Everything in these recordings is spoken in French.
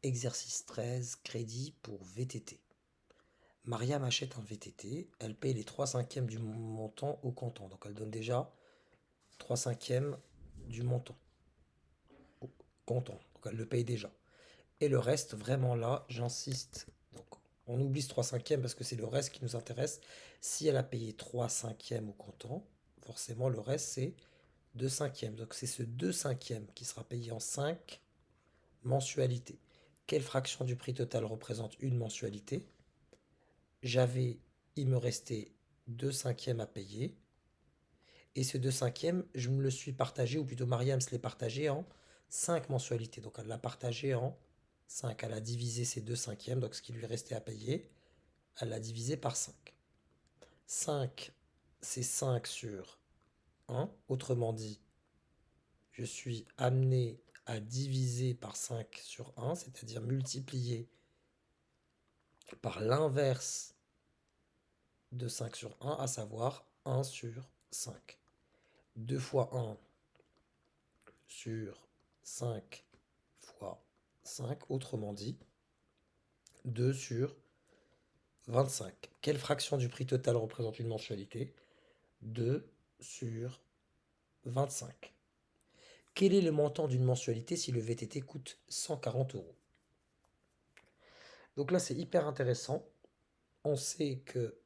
Exercice 13, crédit pour VTT. Mariam achète un VTT, elle paye les 3/5 du montant au comptant. Donc elle donne déjà 3/5 du montant au comptant. Donc elle le paye déjà. Et le reste, vraiment là, j'insiste. Donc on oublie ce 3/5 parce que c'est le reste qui nous intéresse. Si elle a payé 3/5 au comptant, forcément le reste c'est 2/5. Donc c'est ce 2/5 qui sera payé en 5 mensualités. Quelle fraction du prix total représente une mensualité? Il me restait 2/5 à payer. Et ce 2/5, je me le suis partagé, ou plutôt Mariam se l'est partagé en 5 mensualités. Donc elle l'a partagé en 5. Elle a divisé ses 2/5, donc ce qui lui restait à payer, elle l'a divisé par 5. 5, c'est 5 sur 1. Autrement dit, je suis amené à diviser par 5 sur 1, c'est-à-dire multiplier par l'inverse de 5 sur 1, à savoir 1 sur 5. 2 fois 1 sur 5 fois 5, autrement dit 2 sur 25. Quelle fraction du prix total représente une mensualité? 2 sur 25. Quel est le montant d'une mensualité si le VTT coûte 140 euros? Donc là, c'est hyper intéressant. On sait que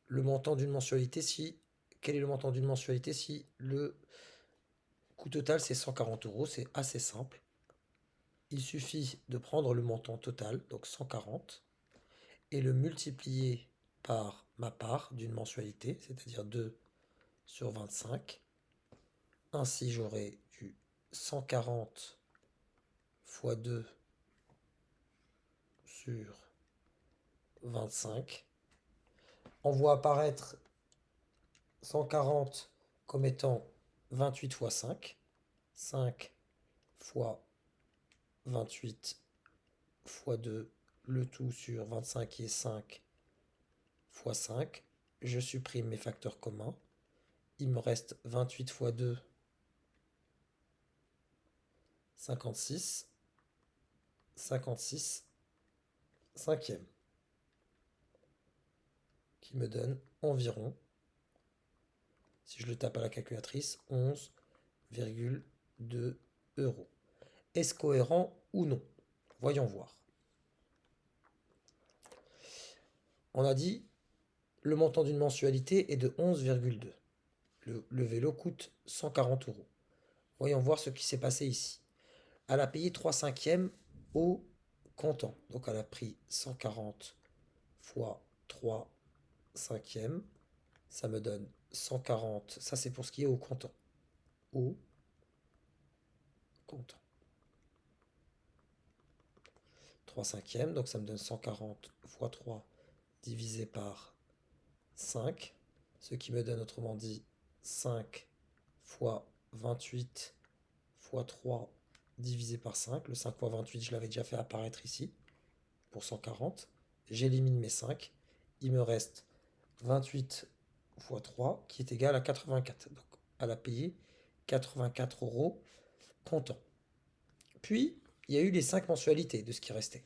le montant d'une mensualité, si... Quel est le montant d'une mensualité si le coût total c'est 140 euros? C'est assez simple. Il suffit de prendre le montant total, donc 140, et le multiplier par ma part d'une mensualité, c'est-à-dire 2 sur 25. Ainsi, j'aurai du 140 fois 2 sur 25. On voit apparaître 140 comme étant 28 fois 5. 5 fois 28 fois 2, le tout sur 25 qui est 5 fois 5. Je supprime mes facteurs communs. Il me reste 28 fois 2, 56. 56 cinquième, qui me donne environ, si je le tape à la calculatrice, 11,2 euros. Est-ce cohérent ou non? Voyons voir. On a dit le montant d'une mensualité est de 11,2. Le vélo coûte 140 euros. Voyons voir ce qui s'est passé ici. Elle a payé 3/5 au comptant. Donc elle a pris 140 fois 3/5. Ça me donne 140. Ça, c'est pour ce qui est au comptant. Au comptant. 3/5. Donc ça me donne 140 fois 3 divisé par 5. Ce qui me donne, autrement dit, 5 fois 28 fois 3 divisé par 5. Le 5 fois 28, je l'avais déjà fait apparaître ici pour 140. J'élimine mes 5. Il me reste 28 fois 3 qui est égal à 84. Donc elle a payé 84 euros comptant. Puis, il y a eu les 5 mensualités de ce qui restait.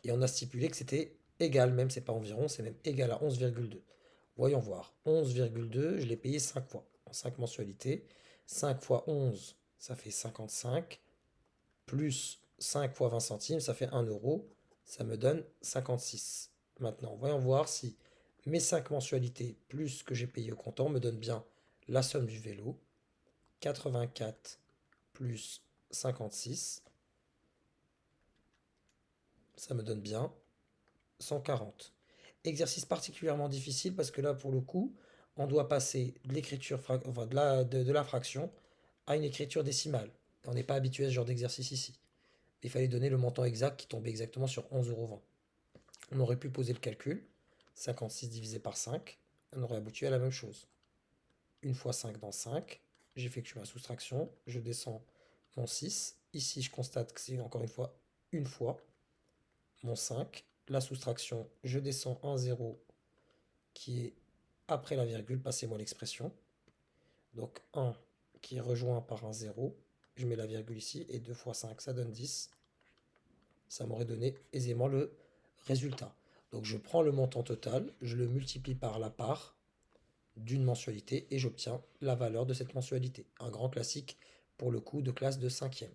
Et on a stipulé que c'était égal, même c'est pas environ, c'est même égal à 11,2. Voyons voir. 11,2, je l'ai payé 5 fois, en 5 mensualités. 5 fois 11, ça fait 55. Plus 5 fois 20 centimes, ça fait 1 euro. Ça me donne 56. Maintenant, voyons voir si mes 5 mensualités plus ce que j'ai payé au comptant me donnent bien la somme du vélo. 84 plus 56, ça me donne bien 140. Exercice particulièrement difficile parce que là, pour le coup, on doit passer de l'écriture, enfin, de la fraction à une écriture décimale. On n'est pas habitué à ce genre d'exercice ici. Il fallait donner le montant exact qui tombait exactement sur 11,20 €. On aurait pu poser le calcul. 56 divisé par 5, on aurait abouti à la même chose. Une fois 5 dans 5, j'effectue ma soustraction, je descends mon 6. Ici, je constate que c'est encore une fois mon 5. La soustraction, je descends un 0 qui est après la virgule, passez-moi l'expression. Donc 1 qui est rejoint par un 0, je mets la virgule ici, et 2 fois 5, ça donne 10. Ça m'aurait donné aisément le résultat. Donc je prends le montant total, je le multiplie par la part d'une mensualité et j'obtiens la valeur de cette mensualité. Un grand classique pour le coup de classe de 5e.